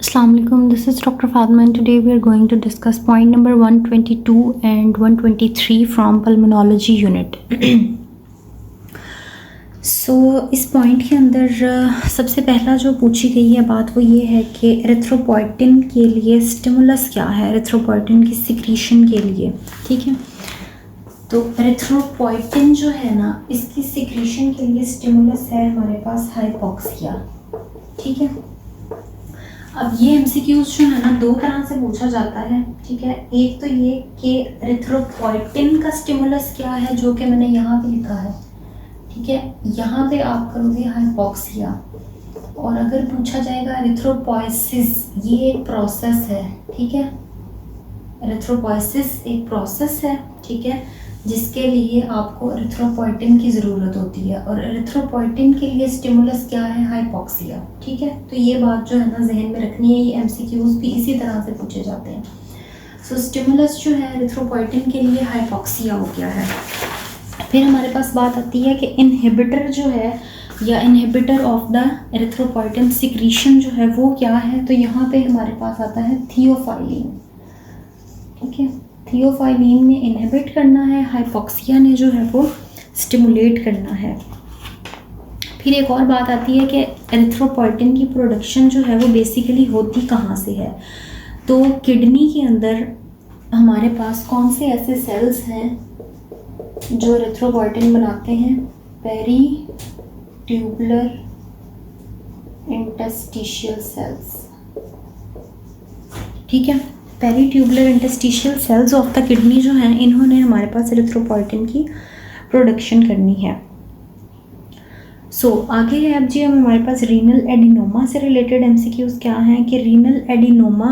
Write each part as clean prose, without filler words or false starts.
Assalamu alaikum. This is Dr. Fatma and today we are going to discuss point number 122 and 123 from pulmonology unit. इस point के अंदर सबसे पहला जो पूछी गई है बात वो ये है कि एरिथ्रोपोइटिन के लिए स्टिमुलस क्या है, एरिथ्रोपोइटिन की सिक्रीशन के लिए। ठीक है, तो एरिथ्रोपोइटिन जो है ना, इसकी सिक्रीशन के लिए स्टिमुलस है हमारे पास हाइपॉक्सिया। ठीक है, अब ये एमसीक्यूज जो है ना दो तरह से पूछा जाता है। ठीक है, एक तो ये कि एरिथ्रोपोइटिन का स्टिमुलस क्या है, जो कि मैंने यहाँ पे लिखा है। ठीक है, यहाँ पे आप करोगे हाइपॉक्सिया, और अगर पूछा जाएगा एरिथ्रोपोइसिस, ये एक प्रोसेस है। ठीक है, एरिथ्रोपोइसिस एक प्रोसेस है। ठीक है, जिसके लिए आपको एरिथ्रोपोइटिन की ज़रूरत होती है, और एरिथ्रोपोइटिन के लिए स्टिमुलस क्या है, हाइपॉक्सिया। ठीक है, तो ये बात जो है ना जहन में रखनी है, ये एमसीक्यूज भी इसी तरह से पूछे जाते हैं। सो स्टिमुलस जो है एरिथ्रोपोइटिन के लिए हाइपॉक्सिया हो गया है। फिर हमारे पास बात आती है कि इनहिबिटर जो है, या inhibitor of the erythropoietin secretion जो है वो क्या है, तो यहाँ पे हमारे पास आता है थियोफाइलिन। ठीक है, थियोफाइलिन ने इनहिबिट करना है, हाइपॉक्सिया ने जो है वो स्टिमुलेट करना है। फिर एक और बात आती है कि एरिथ्रोपोइटिन की प्रोडक्शन जो है वो बेसिकली होती कहाँ से है, तो किडनी के अंदर हमारे पास कौन से ऐसे सेल्स हैं जो एरिथ्रोपोइटिन बनाते हैं, पेरी ट्यूबुलर इंटरस्टिशियल सेल्स। ठीक है, peri tubular interstitial cells of the kidney जो हैं, इन्होंने हमारे पास एरिथ्रोपोइटिन की प्रोडक्शन करनी है। आगे है अब जी हमारे पास रीनल एडिनोमा से रिलेटेड एमसीक्यूज क्या हैं कि रीनल एडिनोमा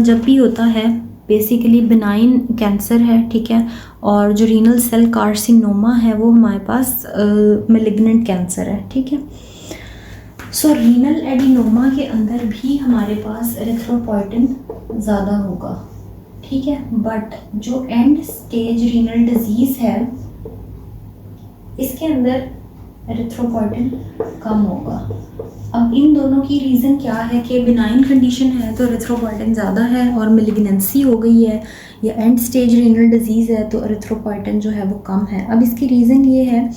जब भी होता है बेसिकली बिनाइन कैंसर है। ठीक है, और जो रीनल सेल कार्सिनोमा है वो हमारे पास मैलिग्नेंट कैंसर है। ठीक है, रीनल एडिनोमा के अंदर भी हमारे पास एरिथ्रोपोइटिन ज़्यादा होगा। ठीक है, बट जो एंड स्टेज रीनल डिजीज़ है इसके अंदर एरिथ्रोपोइटिन कम होगा। अब इन दोनों की रीज़न क्या है कि बिनाइन कंडीशन है तो एरिथ्रोपोइटिन ज़्यादा है, और मेलिग्नेंसी हो गई है या एंड स्टेज रीनल डिजीज़ है तो एरिथ्रोपोइटिन जो है वो कम है। अब इसकी रीज़न ये है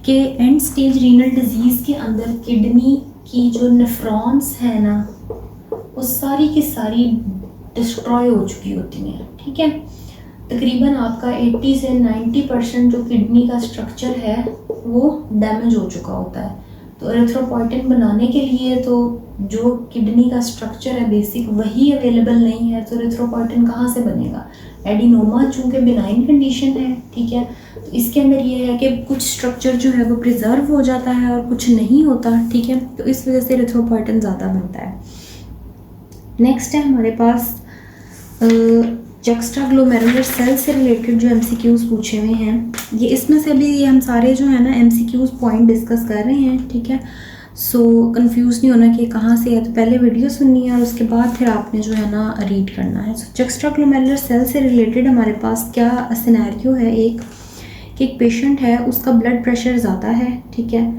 कि एंड स्टेज रीनल डिजीज़ के अंदर किडनी की जो नेफ्रॉन्स है ना, वो सारी की सारी डिस्ट्रॉय हो चुकी होती हैं। ठीक है, तकरीबन आपका 80 से 90% जो किडनी का स्ट्रक्चर है वो डैमेज हो चुका होता है। तो एरिथ्रोपोइटिन बनाने के लिए तो जो किडनी का स्ट्रक्चर है बेसिक वही अवेलेबल नहीं है, तो एरिथ्रोपोइटिन कहाँ से बनेगा। एडिनोमा चूँकि बिनाइन कंडीशन है, ठीक है, तो इसके अंदर ये है कि कुछ स्ट्रक्चर जो है वो प्रिजर्व हो जाता है और कुछ नहीं होता। ठीक है, तो इस वजह से एरिथ्रोपोइटिन ज़्यादा बनता है। नेक्स्ट है हमारे पास जक्स्ट्राग्लोमेरुलर सेल से रिलेटेड जो एमसीक्यूज पूछे हुए हैं, ये इसमें से भी ये हम सारे जो है ना एमसीक्यूज पॉइंट डिस्कस कर रहे हैं। ठीक है, कंफ्यूज नहीं होना कि कहाँ से है, तो पहले वीडियो सुननी है और उसके बाद फिर आपने जो है ना रीड करना है। जक्स्ट्राग्लोमेरुलर सेल से रिलेटेड हमारे पास क्या सिनेरियो है, एक कि एक पेशेंट है, उसका ब्लड प्रेशर ज़्यादा है। ठीक है,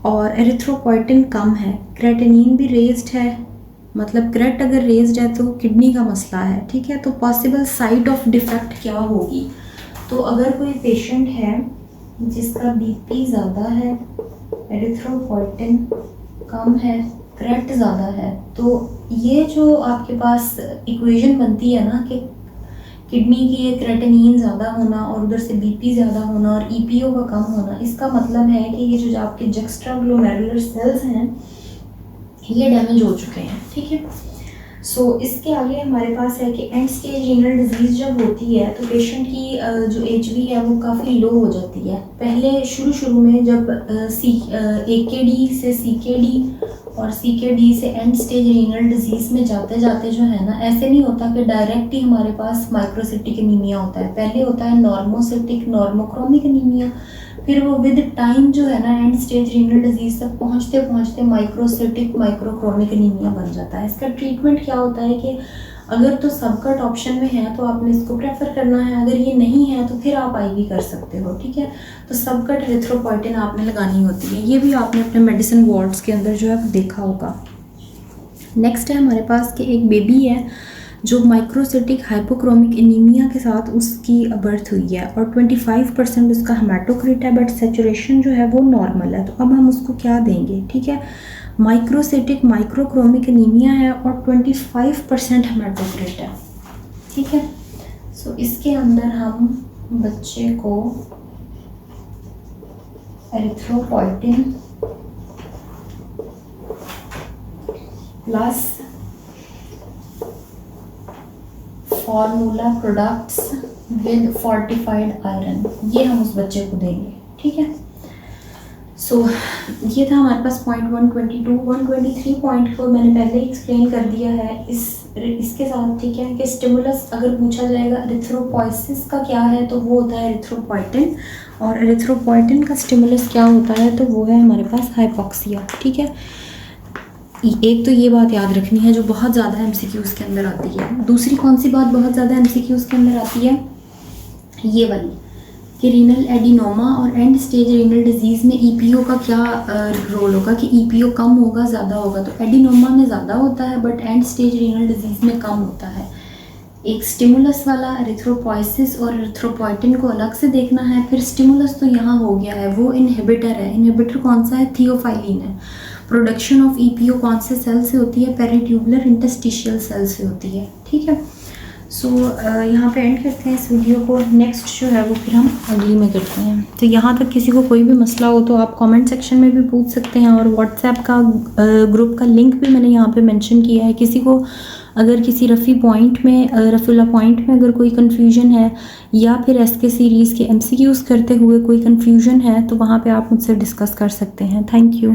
और एरिथ्रोपोइटिन कम है, क्रेटिनिन भी रेज्ड है, मतलब क्रेट अगर रेज्ड है तो किडनी का मसला है। ठीक है, तो पॉसिबल साइड ऑफ डिफेक्ट क्या होगी, तो अगर कोई पेशेंट है जिसका बीपी ज़्यादा है, एरिथ्रोपोइटिन कम है, क्रेट ज़्यादा है, तो ये जो आपके पास इक्वेशन बनती है ना कि किडनी की ये क्रेटिनिन ज़्यादा होना और उधर से बीपी ज़्यादा होना और ईपीओ का कम होना, इसका मतलब है कि ये जो आपके जक्स्ट्राग्लोमेरुलर सेल्स हैं ये डैमेज हो चुके हैं। ठीक है, इसके आगे हमारे पास है कि एंड स्टेज रीनल डिजीज़ जब होती है तो पेशेंट की जो HB है वो काफ़ी लो हो जाती है। पहले शुरू में जब AKD से CKD और CKD से एंड स्टेज रीनल डिजीज़ में जाते जाते जो है ना, ऐसे नहीं होता कि डायरेक्ट ही हमारे पास माइक्रोसिटिक एनीमिया होता है। पहले होता है नॉर्मोसिटिक नॉर्मोक्रोमिक एनीमिया, फिर वो विद टाइम जो है ना एंड स्टेज रीनल डिजीज़ तक पहुँचते पहुँचते माइक्रोसिटिक माइक्रोक्रोमिक एनीमिया बन जाता है। इसका ट्रीटमेंट क्या होता है कि अगर तो सबकट ऑप्शन में है तो आपने इसको प्रेफर करना है, अगर ये नहीं है तो फिर आप IV कर सकते हो। ठीक है, तो सबकट एरिथ्रोपोइटिन आपने लगानी होती है, ये भी आपने अपने मेडिसिन वार्ड्स के अंदर जो है देखा होगा। नेक्स्ट है हमारे पास कि एक बेबी है जो माइक्रोसिटिक हाइपोक्रोमिक एनीमिया के साथ उसकी बर्थ हुई है और 25% उसका हेमाटोक्रिट है, बट सैचुरेशन जो है वो नॉर्मल है। तो अब हम उसको क्या देंगे, ठीक है। माइक्रोसिटिक माइक्रोक्रोमिक एनीमिया है और 25% हेमाटोक्रिट है, ठीक है। सो इसके अंदर हम बच्चे को erythropoietin plus formula products with fortified iron, ये हम उस बच्चे को देंगे, ठीक है। सो ये था हमारे पास पॉइंट 122। 123 पॉइंट को मैंने पहले ही एक्सप्लेन कर दिया है इसके साथ, ठीक है। कि स्टिमुलस अगर पूछा जाएगा एरिथ्रोपोइसिस का क्या है तो वो होता है एरिथ्रोपोइटिन, और एरिथ्रोपोइटिन का स्टिमुलस क्या होता है तो वो है हमारे पास हाइपॉक्सिया, ठीक है। एक तो ये बात याद रखनी है जो बहुत ज़्यादा एमसीक्यूज़ के अंदर आती है। दूसरी कौन सी बात बहुत ज़्यादा एमसीक्यूज़ के अंदर आती है, ये वाली कि रीनल एडिनोमा और एंड स्टेज रीनल डिजीज़ में ईपीओ का क्या रोल होगा, कि ईपीओ कम होगा ज़्यादा होगा। तो एडिनोमा में ज़्यादा होता है but and stage renal disease में कम होता है। एक स्टिमुलस वाला एरिथ्रोपोइसिस और एरिथ्रोपोइटिन को अलग से देखना है। फिर स्टिमुलस तो यहाँ हो गया है, वो इनहिबिटर है। इनहिबिटर कौन सा है, थियोफाइलिन है। प्रोडक्शन ऑफ ईपीओ कौन से सेल से होती है, पेरिट्यूबुलर इंटरस्टिशियल सेल से होती है, ठीक है। सो यहाँ पे एंड करते हैं इस वीडियो को। नेक्स्ट जो है वो फिर हम अगली में करते हैं। तो यहाँ तक किसी को कोई भी मसला हो तो आप कमेंट सेक्शन में भी पूछ सकते हैं, और व्हाट्सएप का ग्रुप का लिंक भी मैंने यहाँ पे मेंशन किया है। किसी को अगर किसी रफ़ुल्ला पॉइंट में अगर कोई कन्फ्यूजन है या फिर एसके सीरीज़ के एमसीक्यूज़ करते हुए कोई कन्फ्यूजन है तो वहाँ पे आप मुझसे डिस्कस कर सकते हैं। Thank you.